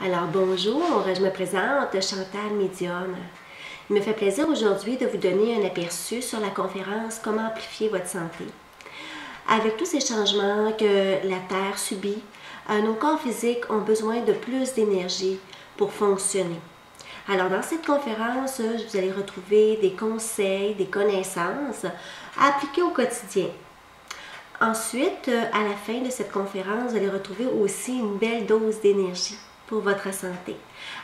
Alors bonjour, je me présente Chantal Médium. Il me fait plaisir aujourd'hui de vous donner un aperçu sur la conférence « Comment amplifier votre santé ». Avec tous ces changements que la Terre subit, nos corps physiques ont besoin de plus d'énergie pour fonctionner. Alors dans cette conférence, vous allez retrouver des conseils, des connaissances à appliquer au quotidien. Ensuite, à la fin de cette conférence, vous allez retrouver aussi une belle dose d'énergie pour votre santé.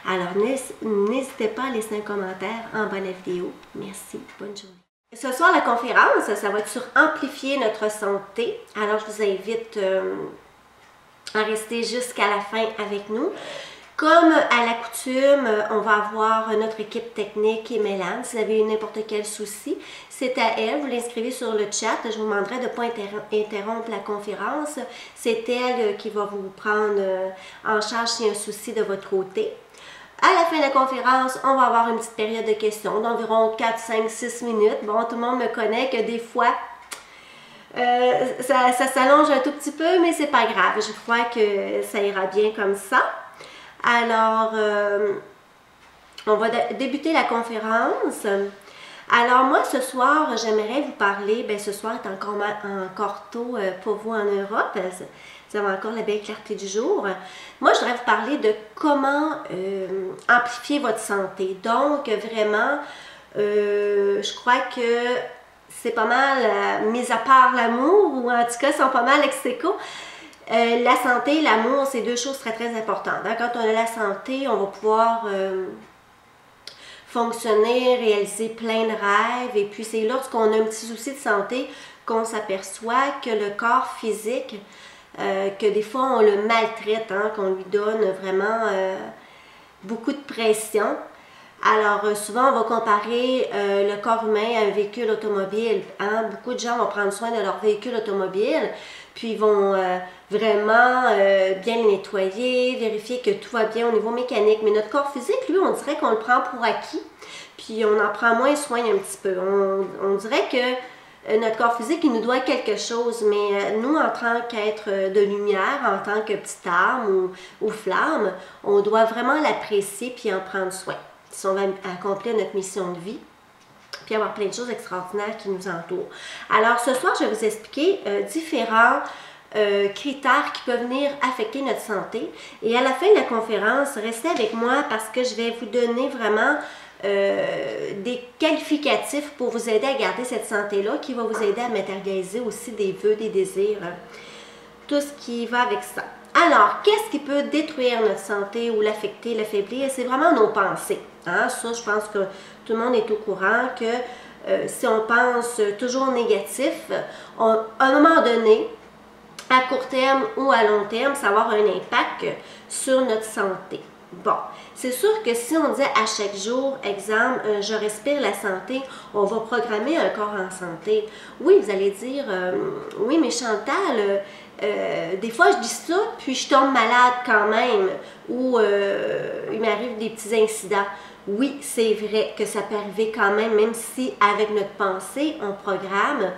Alors, n'hésitez pas à laisser un commentaire en bas de la vidéo. Merci, bonne journée. Ce soir, la conférence, ça va être sur amplifier notre santé. Alors, je vous invite à rester jusqu'à la fin avec nous. Comme à l'accoutume, on va avoir notre équipe technique et Mélane. Si vous avez n'importe quel souci, c'est à elle. Vous l'inscrivez sur le chat. Je vous demanderai de ne pas interrompre la conférence. C'est elle qui va vous prendre en charge s'il y a un souci de votre côté. À la fin de la conférence, on va avoir une petite période de questions d'environ 4, 5, 6 minutes. Bon, tout le monde me connaît que des fois, ça s'allonge un tout petit peu, mais c'est pas grave. Je crois que ça ira bien comme ça. Alors, on va débuter la conférence. Alors, moi, ce soir, j'aimerais vous parler, ce soir est encore tôt pour vous en Europe. Vous avez encore la belle clarté du jour. Moi, je voudrais vous parler de comment amplifier votre santé. Donc, vraiment, je crois que c'est pas mal, mis à part l'amour, ou en tout cas, sont pas mal ex aequo. La santé et l'amour, c'est deux choses très, très importantes. Quand on a la santé, on va pouvoir fonctionner, réaliser plein de rêves. Et puis, c'est lorsqu'on a un petit souci de santé qu'on s'aperçoit que le corps physique, que des fois, on le maltraite, qu'on lui donne vraiment beaucoup de pression. Alors, souvent, on va comparer le corps humain à un véhicule automobile. Beaucoup de gens vont prendre soin de leur véhicule automobile, puis ils vont vraiment bien le nettoyer, vérifier que tout va bien au niveau mécanique. Mais notre corps physique, lui, on dirait qu'on le prend pour acquis, puis on en prend moins soin un petit peu. On dirait que notre corps physique, il nous doit quelque chose, mais nous, en tant qu'être de lumière, en tant que petite âme ou flamme, on doit vraiment l'apprécier puis en prendre soin. Si on va accomplir notre mission de vie, puis avoir plein de choses extraordinaires qui nous entourent. Alors, ce soir, je vais vous expliquer différents critères qui peuvent venir affecter notre santé. Et à la fin de la conférence, restez avec moi parce que je vais vous donner vraiment des qualificatifs pour vous aider à garder cette santé-là, qui va vous aider à matérialiser aussi des vœux, des désirs, tout ce qui va avec ça. Alors, qu'est-ce qui peut détruire notre santé ou l'affecter, l'affaiblir? C'est vraiment nos pensées. Ça, je pense que tout le monde est au courant que si on pense toujours négatif, à un moment donné, à court terme ou à long terme, ça va avoir un impact sur notre santé. Bon, c'est sûr que si on dit à chaque jour, exemple, je respire la santé, on va programmer un corps en santé. Oui, vous allez dire, oui, mais Chantal, des fois je dis ça, puis je tombe malade quand même, ou il m'arrive des petits incidents. Oui, c'est vrai que ça peut arriver quand même si avec notre pensée, on programme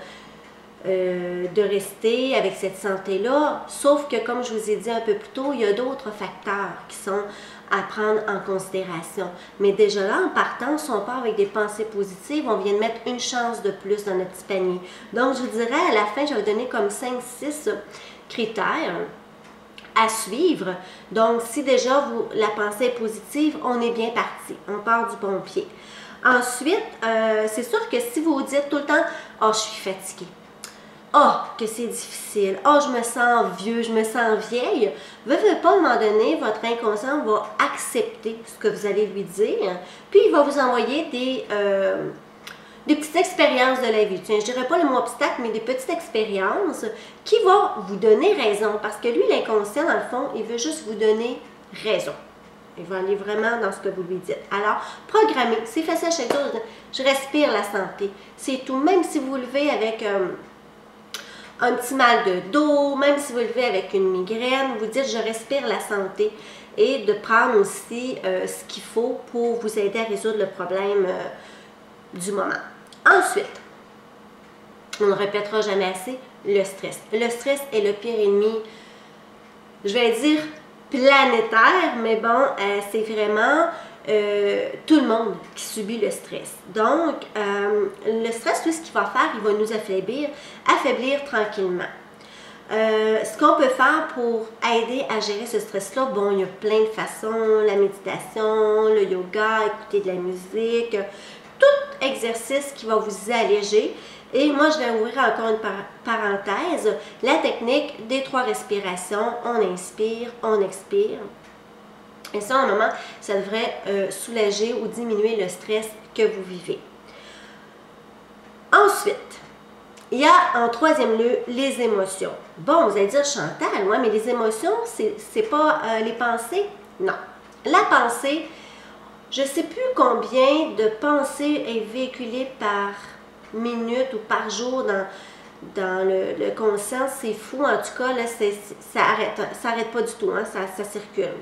de rester avec cette santé-là, sauf que comme je vous ai dit un peu plus tôt, il y a d'autres facteurs qui sont à prendre en considération. Mais déjà là, en partant, si on part avec des pensées positives, on vient de mettre une chance de plus dans notre petit panier. Donc, je vous dirais, à la fin, je vais vous donner comme 5-6 critères à suivre. Donc, si déjà la pensée est positive, on est bien parti. On part du bon pied. Ensuite, c'est sûr que si vous vous dites tout le temps « Oh, je suis fatiguée », « Oh, que c'est difficile. Oh, je me sens vieux, je me sens vieille. » Veuillez pas, à un moment donné, votre inconscient va accepter ce que vous allez lui dire, puis il va vous envoyer des petites expériences de la vie. Tiens, je dirais pas le mot obstacle, mais des petites expériences qui vont vous donner raison. Parce que lui, l'inconscient, dans le fond, il veut juste vous donner raison. Il va aller vraiment dans ce que vous lui dites. Alors, programmez. C'est facile à chaque jour. Je respire la santé. C'est tout. Même si vous levez avec un petit mal de dos, même si vous levez avec une migraine, vous dites « je respire la santé » et de prendre aussi ce qu'il faut pour vous aider à résoudre le problème du moment. Ensuite, on ne répétera jamais assez, le stress. Le stress est le pire ennemi, je vais dire, planétaire, mais bon, c'est vraiment tout le monde qui subit le stress. Donc, le stress, lui, ce qu'il va faire, il va nous affaiblir tranquillement. Ce qu'on peut faire pour aider à gérer ce stress-là, bon, il y a plein de façons, la méditation, le yoga, écouter de la musique, tout exercice qui va vous alléger. Et moi, je vais ouvrir encore une parenthèse, la technique des 3 respirations. On inspire, on expire. Et ça, à un moment, ça devrait soulager ou diminuer le stress que vous vivez. Ensuite, il y a en 3e lieu les émotions. Bon, vous allez dire, Chantal, ouais, mais les émotions, c'est pas les pensées? Non. La pensée, je ne sais plus combien de pensées est véhiculée par minute ou par jour dans le conscient. C'est fou, en tout cas, là, ça arrête pas du tout, hein, ça circule.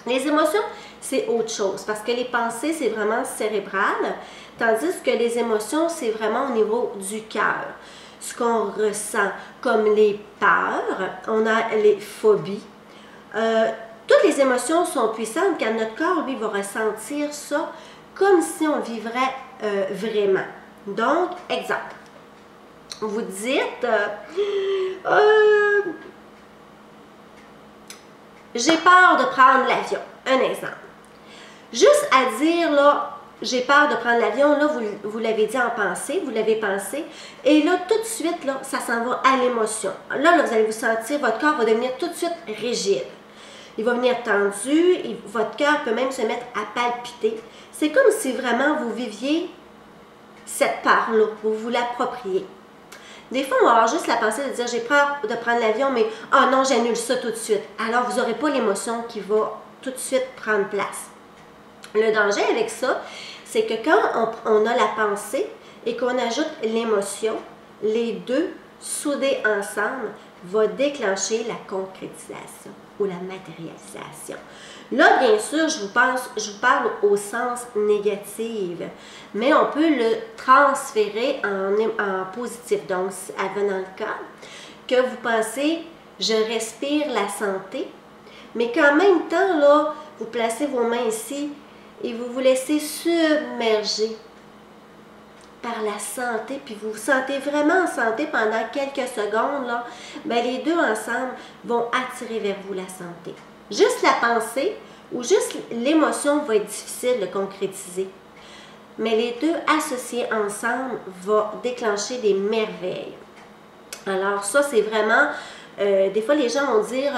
Les émotions, c'est autre chose, parce que les pensées, c'est vraiment cérébral, tandis que les émotions, c'est vraiment au niveau du cœur. Ce qu'on ressent, comme les peurs, on a les phobies. Toutes les émotions sont puissantes, car notre corps, lui, va ressentir ça comme si on vivrait vraiment. Donc, exemple, vous dites... j'ai peur de prendre l'avion. Un exemple. Juste à dire, là, j'ai peur de prendre l'avion, là, vous l'avez dit en pensée, vous l'avez pensé, et là, tout de suite, là, ça s'en va à l'émotion. Là, vous allez vous sentir, votre corps va devenir tout de suite rigide. Il va venir tendu, votre cœur peut même se mettre à palpiter. C'est comme si vraiment vous viviez cette part-là, vous vous l'appropriez. Des fois, on va avoir juste la pensée de dire « j'ai peur de prendre l'avion, mais oh non, j'annule ça tout de suite ». Alors, vous n'aurez pas l'émotion qui va tout de suite prendre place. Le danger avec ça, c'est que quand on a la pensée et qu'on ajoute l'émotion, les deux, soudés ensemble, va déclencher la concrétisation ou la matérialisation. Là, bien sûr, je vous parle au sens négatif, mais on peut le transférer en positif. Donc, advenant le cas que vous pensez « je respire la santé », mais qu'en même temps, là, vous placez vos mains ici et vous vous laissez submerger par la santé, puis vous vous sentez vraiment en santé pendant quelques secondes, là, ben les deux ensemble vont attirer vers vous la santé. Juste la pensée ou juste l'émotion va être difficile de concrétiser. Mais les deux associés ensemble vont déclencher des merveilles. Alors ça, c'est vraiment... des fois, les gens vont dire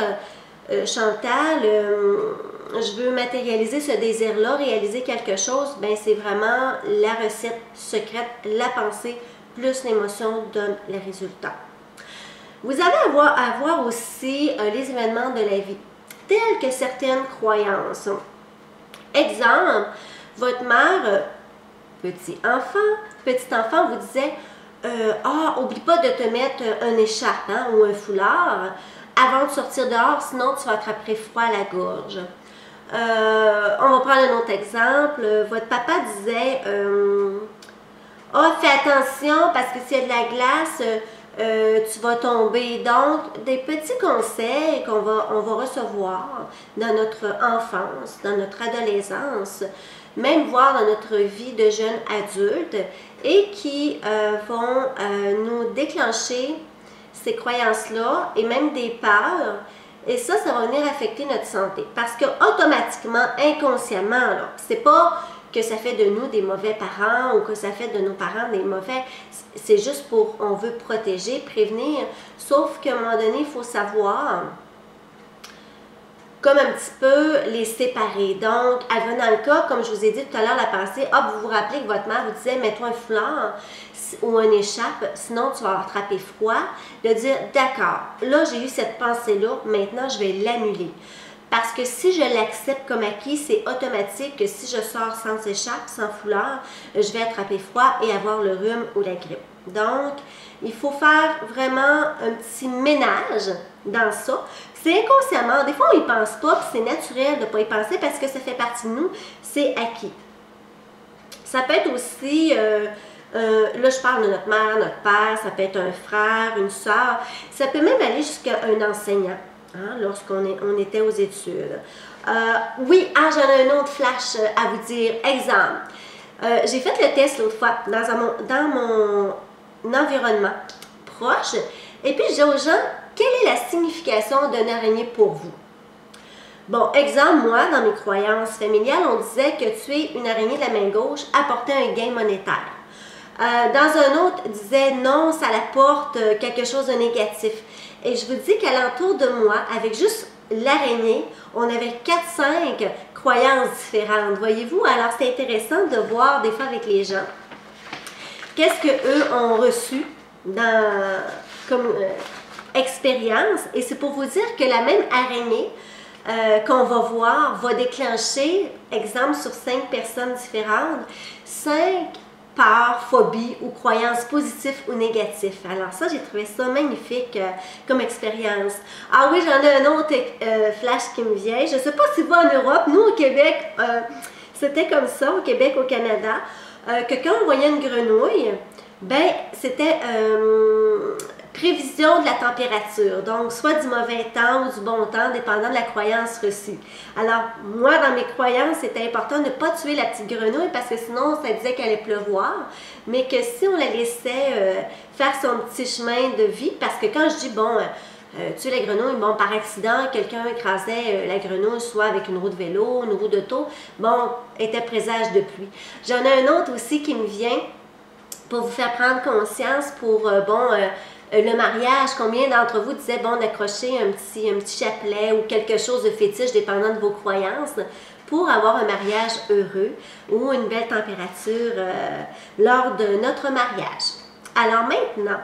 Chantal, je veux matérialiser ce désir-là, réaliser quelque chose. Ben c'est vraiment la recette secrète, la pensée plus l'émotion donne les résultats. Vous allez avoir aussi les événements de la vie, tels que certaines croyances. Exemple, votre mère, petit enfant vous disait oublie pas de te mettre un écharpe ou un foulard avant de sortir dehors, sinon tu vas attraper froid à la gorge. On va prendre un autre exemple. Votre papa disait fais attention parce que s'il y a de la glace, tu vas tomber. Donc, des petits conseils on va recevoir dans notre enfance, dans notre adolescence, même voire dans notre vie de jeune adulte, et qui vont nous déclencher ces croyances-là et même des peurs. Et ça va venir affecter notre santé. Parce que automatiquement, inconsciemment, c'est pas que ça fait de nous des mauvais parents ou que ça fait de nos parents des mauvais. C'est juste on veut protéger, prévenir. Sauf qu'à un moment donné, il faut savoir comme un petit peu les séparer. Donc, advenant le cas, comme je vous ai dit tout à l'heure, la pensée, vous vous rappelez que votre mère vous disait, mets-toi un foulard ou un écharpe, sinon tu vas attraper froid. De dire, d'accord, là j'ai eu cette pensée-là, maintenant je vais l'annuler. Parce que si je l'accepte comme acquis, c'est automatique que si je sors sans écharpe, sans foulard, je vais attraper froid et avoir le rhume ou la grippe. Donc, il faut faire vraiment un petit ménage dans ça. C'est inconsciemment, des fois on n'y pense pas, puis c'est naturel de ne pas y penser parce que ça fait partie de nous, c'est acquis. Ça peut être aussi, là je parle de notre mère, notre père, ça peut être un frère, une soeur, ça peut même aller jusqu'à un enseignant. hein, on était aux études. Oui, j'en ai un autre flash à vous dire. Exemple, j'ai fait le test l'autre fois dans mon environnement proche, et puis je dis aux gens, quelle est la signification d'une araignée pour vous? Bon, exemple, moi, dans mes croyances familiales, on disait que tuer une araignée de la main gauche apportait un gain monétaire. Dans un autre, disait non, ça apporte quelque chose de négatif. Et je vous dis qu'alentour de moi, avec juste l'araignée, on avait 4-5 croyances différentes. Voyez-vous? Alors, c'est intéressant de voir des fois avec les gens qu'est-ce qu'eux ont reçu comme expérience. Et c'est pour vous dire que la même araignée qu'on va voir va déclencher, exemple, sur 5 personnes différentes, 5 peurs, phobies ou croyances positives ou négatives. Alors ça, j'ai trouvé ça magnifique comme expérience. Ah oui, j'en ai un autre flash qui me vient. Je ne sais pas si vous en Europe, nous au Québec, c'était comme ça, au Québec, au Canada, que quand on voyait une grenouille, ben c'était prévision de la température, donc soit du mauvais temps ou du bon temps, dépendant de la croyance reçue. Alors, moi, dans mes croyances, c'était important de ne pas tuer la petite grenouille parce que sinon, ça disait qu'elle allait pleuvoir, mais que si on la laissait faire son petit chemin de vie, parce que quand je dis, bon, tuer la grenouille, bon, par accident, quelqu'un écrasait la grenouille, soit avec une roue de vélo, une roue d'auto, bon, était présage de pluie. J'en ai un autre aussi qui me vient pour vous faire prendre conscience pour, le mariage. Combien d'entre vous disaient, bon, d'accrocher un petit chapelet ou quelque chose de fétiche, dépendant de vos croyances, pour avoir un mariage heureux ou une belle température lors de notre mariage. Alors maintenant,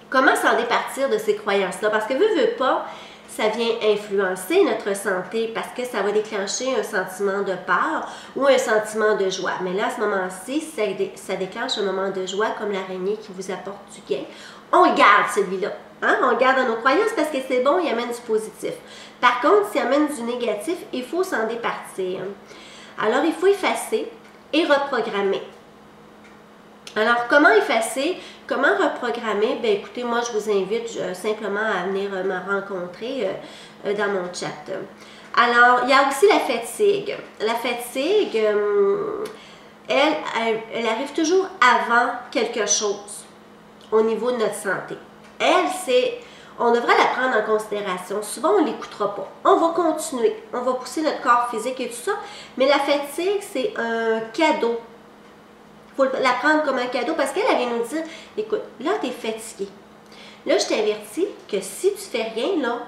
comment s'en départir de ces croyances-là? Parce que veut pas, ça vient influencer notre santé parce que ça va déclencher un sentiment de peur ou un sentiment de joie. Mais là, à ce moment-ci, ça déclenche un moment de joie comme l'araignée qui vous apporte du gain. On le garde celui-là. Hein? On le garde dans nos croyances parce que c'est bon, il amène du positif. Par contre, s'il amène du négatif, il faut s'en départir. Alors, il faut effacer et reprogrammer. Alors, comment effacer? Comment reprogrammer? Bien, écoutez, moi, je vous invite simplement à venir me rencontrer dans mon chat. Alors, il y a aussi la fatigue. La fatigue, elle arrive toujours avant quelque chose au niveau de notre santé. On devrait la prendre en considération. Souvent, on ne l'écoutera pas. On va continuer. On va pousser notre corps physique et tout ça. Mais la fatigue, c'est un cadeau. Il faut la prendre comme un cadeau parce qu'elle vient nous dire, écoute, là, tu es fatigué. Là, je t'avertis que si tu fais rien, là,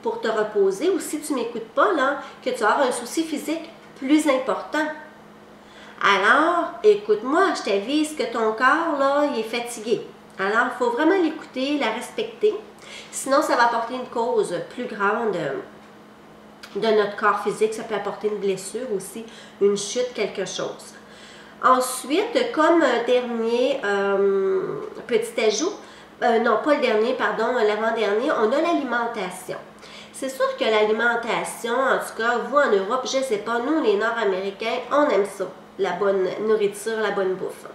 pour te reposer, ou si tu ne m'écoutes pas, là, que tu auras un souci physique plus important. Alors, écoute-moi, je t'avise que ton corps, là, il est fatigué. Alors, il faut vraiment l'écouter, la respecter. Sinon, ça va apporter une cause plus grande de notre corps physique. Ça peut apporter une blessure aussi, une chute, quelque chose. Ensuite, comme dernier petit ajout, non pas le dernier, pardon, l'avant-dernier, on a l'alimentation. C'est sûr que l'alimentation, en tout cas, vous en Europe, je ne sais pas, nous les Nord-Américains, on aime ça, la bonne nourriture, la bonne bouffe.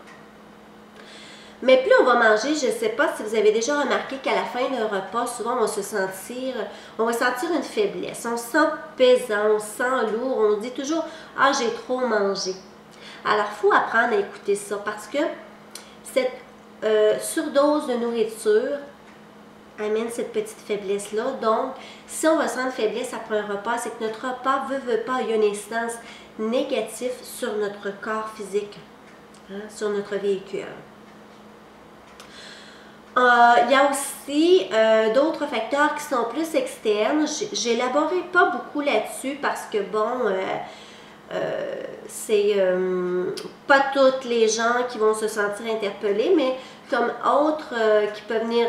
Mais plus on va manger, je ne sais pas si vous avez déjà remarqué qu'à la fin d'un repas, souvent on va sentir une faiblesse, on se sent pesant, on se sent lourd, on dit toujours « Ah, j'ai trop mangé ». Alors, il faut apprendre à écouter ça parce que cette surdose de nourriture amène cette petite faiblesse-là. Donc, si on ressent une faiblesse après un repas, c'est que notre repas, veut pas, il y a une incidence négative sur notre corps physique, hein, sur notre véhicule. Il y a aussi d'autres facteurs qui sont plus externes. J'élaborerai pas beaucoup là-dessus parce que, bon... c'est pas toutes les gens qui vont se sentir interpellés, mais comme autres qui peuvent venir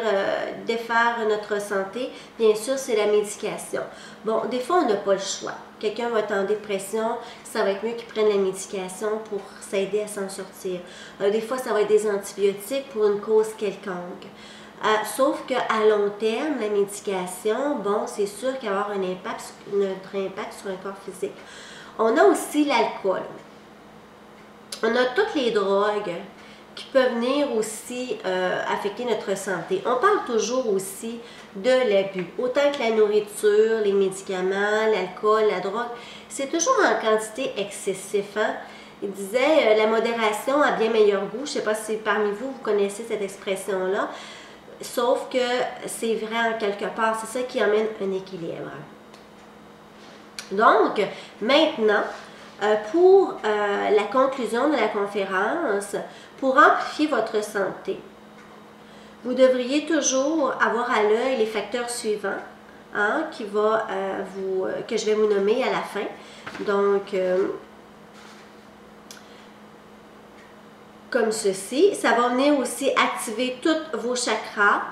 défaire notre santé, bien sûr, c'est la médication. Bon, des fois, on n'a pas le choix. Quelqu'un va être en dépression, ça va être mieux qu'il prenne la médication pour s'aider à s'en sortir. Des fois, ça va être des antibiotiques pour une cause quelconque. Sauf qu'à long terme, la médication, bon, c'est sûr qu'il va y avoir notre impact sur un corps physique. On a aussi l'alcool. On a toutes les drogues qui peuvent venir aussi affecter notre santé. On parle toujours aussi de l'abus, autant que la nourriture, les médicaments, l'alcool, la drogue, c'est toujours en quantité excessive. Hein? Il disait la modération a bien meilleur goût. Je ne sais pas si parmi vous, vous connaissez cette expression-là, sauf que c'est vrai en quelque part, c'est ça qui amène un équilibre. Donc, maintenant, pour la conclusion de la conférence, pour amplifier votre santé, vous devriez toujours avoir à l'œil les facteurs suivants hein, que je vais vous nommer à la fin. Donc, comme ceci, ça va venir aussi activer tous vos chakras,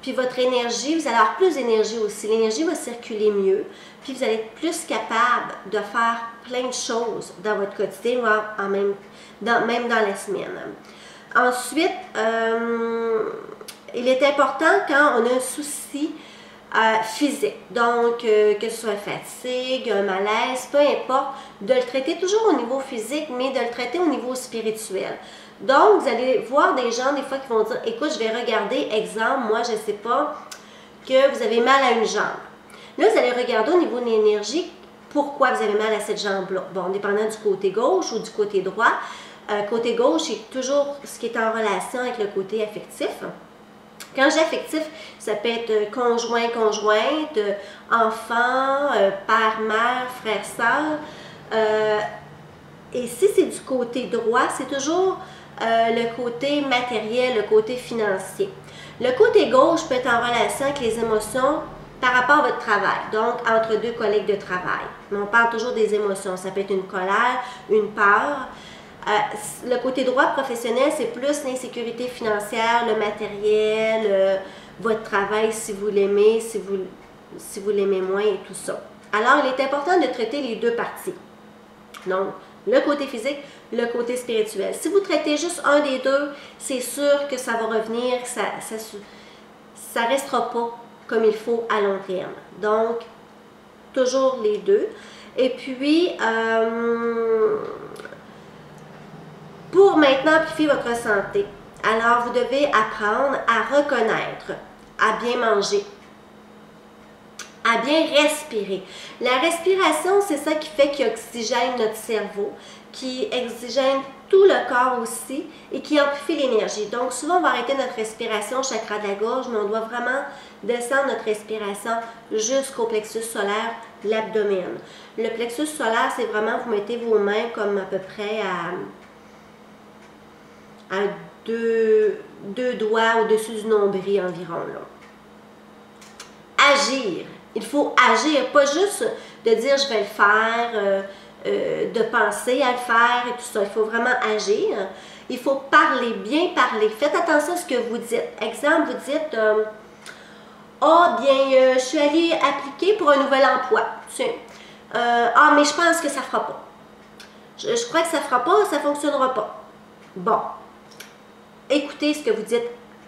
puis votre énergie, vous allez avoir plus d'énergie aussi. L'énergie va circuler mieux, puis vous allez être plus capable de faire plein de choses dans votre quotidien, voire même dans la semaine. Ensuite, il est important quand on a un souci physique, donc que ce soit fatigue, un malaise, peu importe, de le traiter toujours au niveau physique, mais de le traiter au niveau spirituel. Donc, vous allez voir des gens, des fois, qui vont dire, écoute, je vais regarder, exemple, moi, je ne sais pas, que vous avez mal à une jambe. Là, vous allez regarder au niveau de l'énergie, pourquoi vous avez mal à cette jambe-là. Bon, dépendant du côté gauche ou du côté droit. Côté gauche, c'est toujours ce qui est en relation avec le côté affectif. Quand j'ai affectif, ça peut être conjoint, conjointe, enfant, père, mère, frère, sœur. Et si c'est du côté droit, c'est toujours le côté matériel, le côté financier. Le côté gauche peut être en relation avec les émotions par rapport à votre travail, donc entre deux collègues de travail. Mais on parle toujours des émotions, ça peut être une colère, une peur. Le côté droit professionnel, c'est plus l'insécurité financière, le matériel, votre travail si vous l'aimez, si vous l'aimez moins et tout ça. Alors, il est important de traiter les deux parties. Donc, le côté physique, le côté spirituel. Si vous traitez juste un des deux, c'est sûr que ça va revenir, ça restera pas comme il faut à long terme. Donc, toujours les deux. Et puis, pour maintenant amplifier votre santé, alors vous devez apprendre à reconnaître, à bien manger, à bien respirer. La respiration, c'est ça qui fait qu'il oxygène notre cerveau, qui oxygène tout le corps aussi et qui amplifie l'énergie. Donc souvent, on va arrêter notre respiration au chakra de la gorge, mais on doit vraiment descendre notre respiration jusqu'au plexus solaire, l'abdomen. Le plexus solaire, c'est vraiment, vous mettez vos mains comme à peu près à deux doigts au-dessus du nombril environ. Là. Agir. Il faut agir, pas juste de dire je vais le faire, de penser à le faire et tout ça. Il faut vraiment agir. Il faut parler, bien parler. Faites attention à ce que vous dites. Exemple, vous dites je suis allée appliquer pour un nouvel emploi. Tiens. Mais je pense que ça ne fera pas. Je crois que ça ne fera pas, ça ne fonctionnera pas. Bon. Écoutez ce que vous dites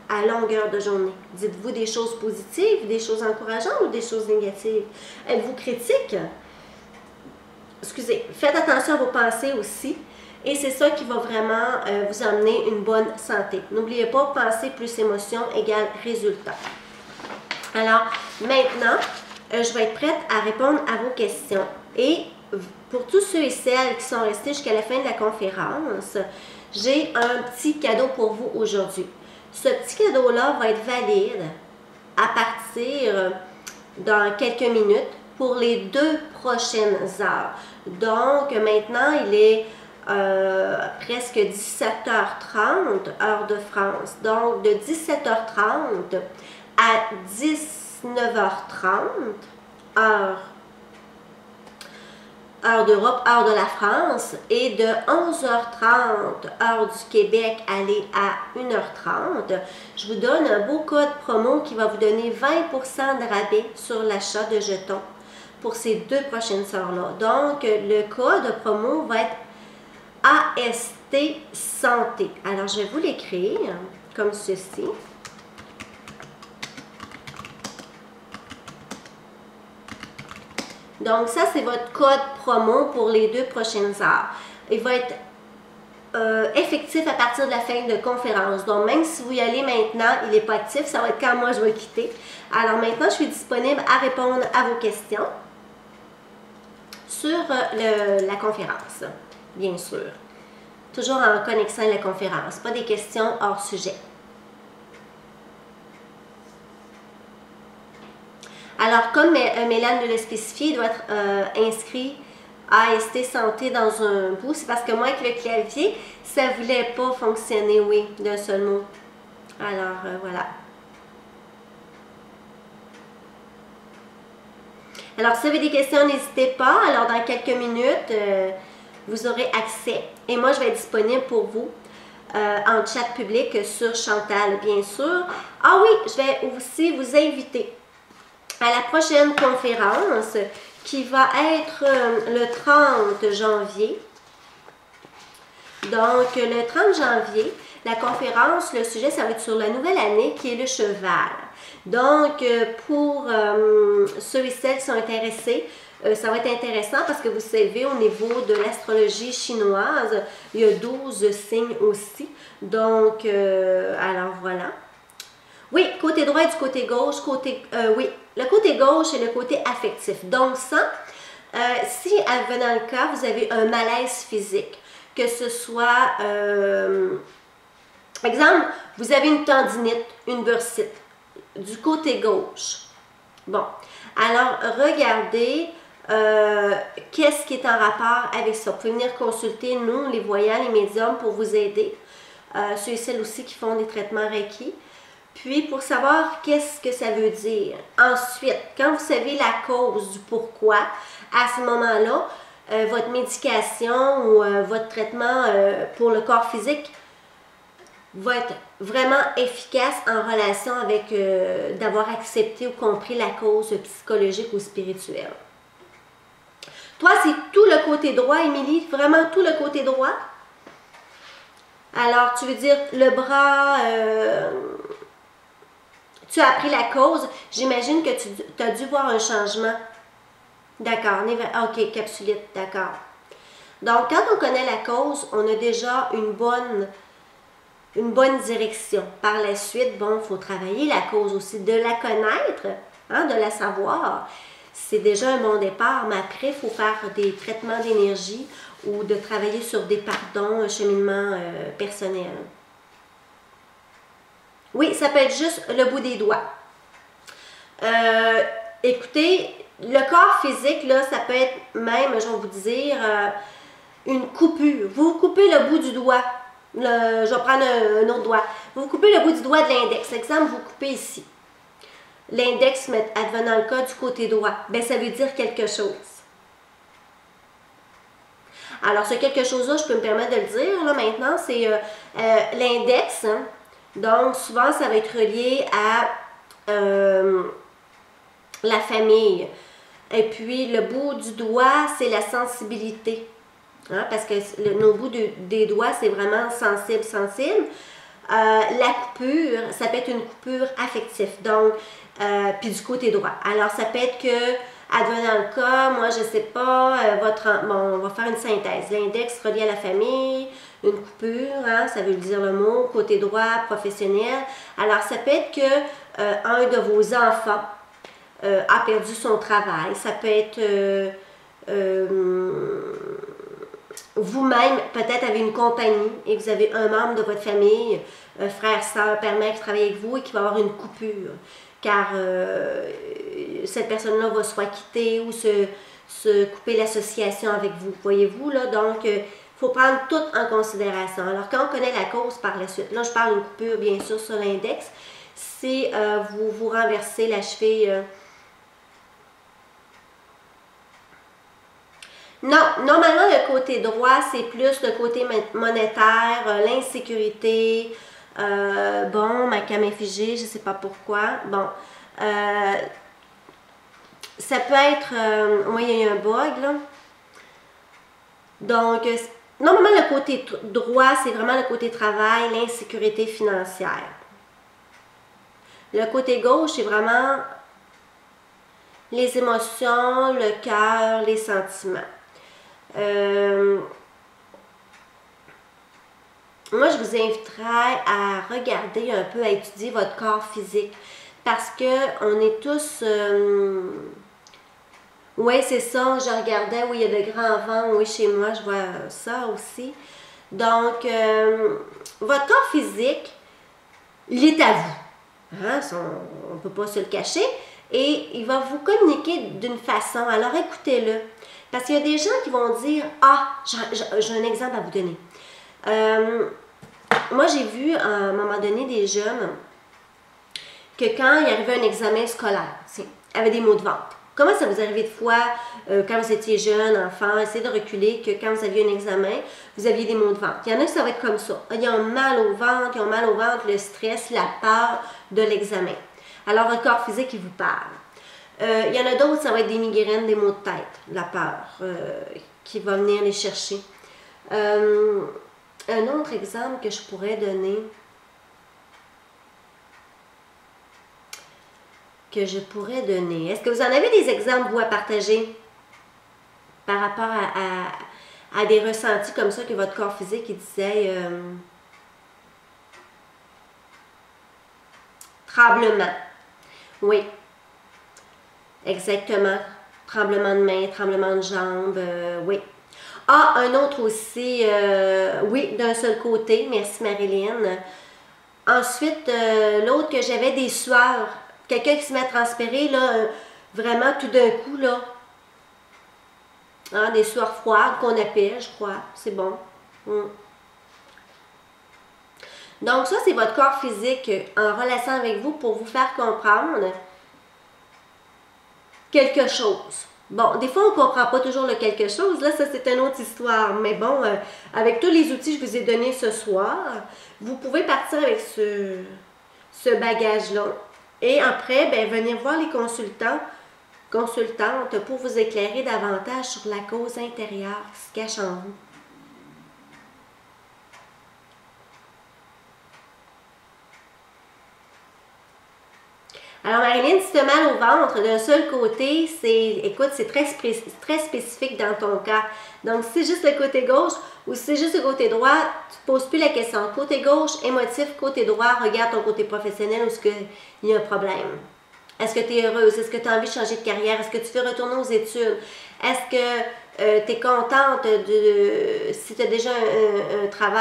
à longueur de journée. Dites-vous des choses positives, des choses encourageantes ou des choses négatives? Êtes-vous critique? Excusez, faites attention à vos pensées aussi. Et c'est ça qui va vraiment vous amener une bonne santé. N'oubliez pas, penser plus émotion égale résultat. Alors, maintenant, je vais être prête à répondre à vos questions. Et pour tous ceux et celles qui sont restés jusqu'à la fin de la conférence, j'ai un petit cadeau pour vous aujourd'hui. Ce petit cadeau-là va être valide à partir dans quelques minutes pour les 2 prochaines heures. Donc, maintenant, il est presque 17h30, heure de France. Donc, de 17h30 à 19h30, heure d'Europe, heure de la France, et de 11h30, heure du Québec, aller à 1h30, je vous donne un beau code promo qui va vous donner 20% de rabais sur l'achat de jetons pour ces 2 prochaines heures-là. Donc, le code promo va être AST Santé. Alors, je vais vous l'écrire comme ceci. Donc, ça, c'est votre code promo pour les 2 prochaines heures. Il va être effectif à partir de la fin de conférence. Donc, même si vous y allez maintenant, il n'est pas actif, ça va être quand moi je vais le quitter. Alors maintenant, je suis disponible à répondre à vos questions sur la conférence, bien sûr. Toujours en connexion à la conférence, pas des questions hors sujet. Alors, comme Mélane de le spécifier, il doit être inscrit AST Santé dans un bout. C'est parce que moi, avec le clavier, ça ne voulait pas fonctionner, oui, d'un seul mot. Alors, voilà. Alors, si vous avez des questions, n'hésitez pas. Alors, dans quelques minutes, vous aurez accès. Et moi, je vais être disponible pour vous en chat public sur Chantal, bien sûr. Ah oui, je vais aussi vous inviter à la prochaine conférence qui va être le 30 janvier. Donc, le 30 janvier, la conférence, le sujet, ça va être sur la nouvelle année qui est le cheval. Donc, pour ceux et celles qui sont intéressés, ça va être intéressant parce que vous savez, au niveau de l'astrologie chinoise, il y a 12 signes aussi. Donc, alors voilà. Oui, côté droit et du côté gauche, oui, le côté gauche et le côté affectif. Donc ça, si advenant le cas, vous avez un malaise physique, que ce soit, exemple, vous avez une tendinite, une bursite, du côté gauche. Bon, alors regardez qu'est-ce qui est en rapport avec ça. Vous pouvez venir consulter, nous, les voyants, les médiums, pour vous aider. Ceux et celles aussi qui font des traitements Reiki. Puis, pour savoir qu'est-ce que ça veut dire. Ensuite, quand vous savez la cause du pourquoi, à ce moment-là, votre médication ou votre traitement pour le corps physique va être vraiment efficace en relation avec d'avoir accepté ou compris la cause psychologique ou spirituelle. Toi, c'est tout le côté droit, Émilie? Vraiment tout le côté droit? Alors, tu veux dire le bras... tu as appris la cause. J'imagine que tu as dû voir un changement. D'accord. OK, capsulite. D'accord. Donc, quand on connaît la cause, on a déjà une bonne direction. Par la suite, bon, il faut travailler la cause aussi. De la connaître, hein, de la savoir, c'est déjà un bon départ. Mais après, il faut faire des traitements d'énergie ou de travailler sur des pardons, un cheminement personnel. Oui, ça peut être juste le bout des doigts. Écoutez, le corps physique, là, ça peut être même, je vais vous dire, une coupure. Vous coupez le bout du doigt. Je vais prendre un autre doigt. Vous coupez le bout du doigt de l'index. Exemple, vous coupez ici. L'index, advenant le cas du côté droit. Bien, ça veut dire quelque chose. Alors, ce quelque chose-là, je peux me permettre de le dire, là, maintenant, c'est l'index, hein. Donc, souvent, ça va être relié à la famille. Et puis, le bout du doigt, c'est la sensibilité. Hein, parce que nos bouts des doigts, c'est vraiment sensible. La coupure, ça peut être une coupure affective. Donc, puis du côté droit. Alors, ça peut être que, advenant le cas, moi, je sais pas, bon, on va faire une synthèse. L'index relié à la famille, une coupure, hein, ça veut dire le mot, côté droit, professionnel. Alors, ça peut être que un de vos enfants a perdu son travail. Ça peut être vous-même, peut-être avez une compagnie et vous avez un membre de votre famille, frère, soeur, père, mère qui travaille avec vous et qui va avoir une coupure. Car cette personne-là va soit quitter ou se couper l'association avec vous. Voyez-vous, là? Donc, faut prendre tout en considération. Alors, quand on connaît la cause par la suite, là, je parle d'une coupure, bien sûr, sur l'index, si vous renversez la cheville... Non, normalement, le côté droit, c'est plus le côté monétaire, l'insécurité. Bon, ma cam est figée, je ne sais pas pourquoi. Bon, ça peut être... oui, il y a eu un bug, là. Donc, normalement, le côté droit, c'est vraiment le côté travail, l'insécurité financière. Le côté gauche, c'est vraiment les émotions, le cœur, les sentiments. moi, je vous inviterais à regarder un peu, à étudier votre corps physique. Parce que on est tous... oui, c'est ça, je regardais où il y a de grands vents. Oui, chez moi, je vois ça aussi. Donc, votre corps physique, il est à vous. Hein? On ne peut pas se le cacher. Et il va vous communiquer d'une façon. Alors, écoutez-le. Parce qu'il y a des gens qui vont dire, « Ah, j'ai un exemple à vous donner. Moi, j'ai vu à un moment donné des jeunes que quand il arrivait un examen scolaire, avait des maux de ventre. Comment ça vous arrivait de fois, quand vous étiez jeune, enfant, essayez de reculer, que quand vous aviez un examen, vous aviez des maux de ventre. Il y en a qui ça va être comme ça. Ils ont mal au ventre, le stress, la peur de l'examen. Alors, votre corps physique, il vous parle. Il y en a d'autres, ça va être des migraines, des maux de tête, la peur, qui va venir les chercher. Un autre exemple que je pourrais donner, est-ce que vous en avez des exemples, vous, à partager par rapport à des ressentis comme ça que votre corps physique, il disait tremblement. Oui, exactement. Tremblement de main, tremblement de jambes, oui. Ah, un autre aussi, oui, d'un seul côté, merci Marilyn. Ensuite, l'autre que j'avais des sueurs. Quelqu'un qui se met à transpirer, là, vraiment tout d'un coup, là. Hein, des sueurs froides qu'on appelle, je crois. C'est bon. Donc ça, c'est votre corps physique en relation avec vous pour vous faire comprendre quelque chose. Bon, des fois, on ne comprend pas toujours le quelque chose. Là, ça, c'est une autre histoire. Mais bon, avec tous les outils que je vous ai donnés ce soir, vous pouvez partir avec ce bagage-là. Et après, ben, venir voir les consultantes pour vous éclairer davantage sur la cause intérieure qui se cache en vous. Alors, Marilyn, si tu as mal au ventre d'un seul côté, c'est très spécifique dans ton cas. Donc, si c'est juste le côté gauche ou si c'est juste le côté droit, tu ne te poses plus la question. Côté gauche, émotif, côté droit, regarde ton côté professionnel où est-ce qu'il y a un problème. Est-ce que tu es heureuse? Est-ce que tu as envie de changer de carrière? Est-ce que tu veux retourner aux études? Est-ce que tu es contente si tu as déjà un travail?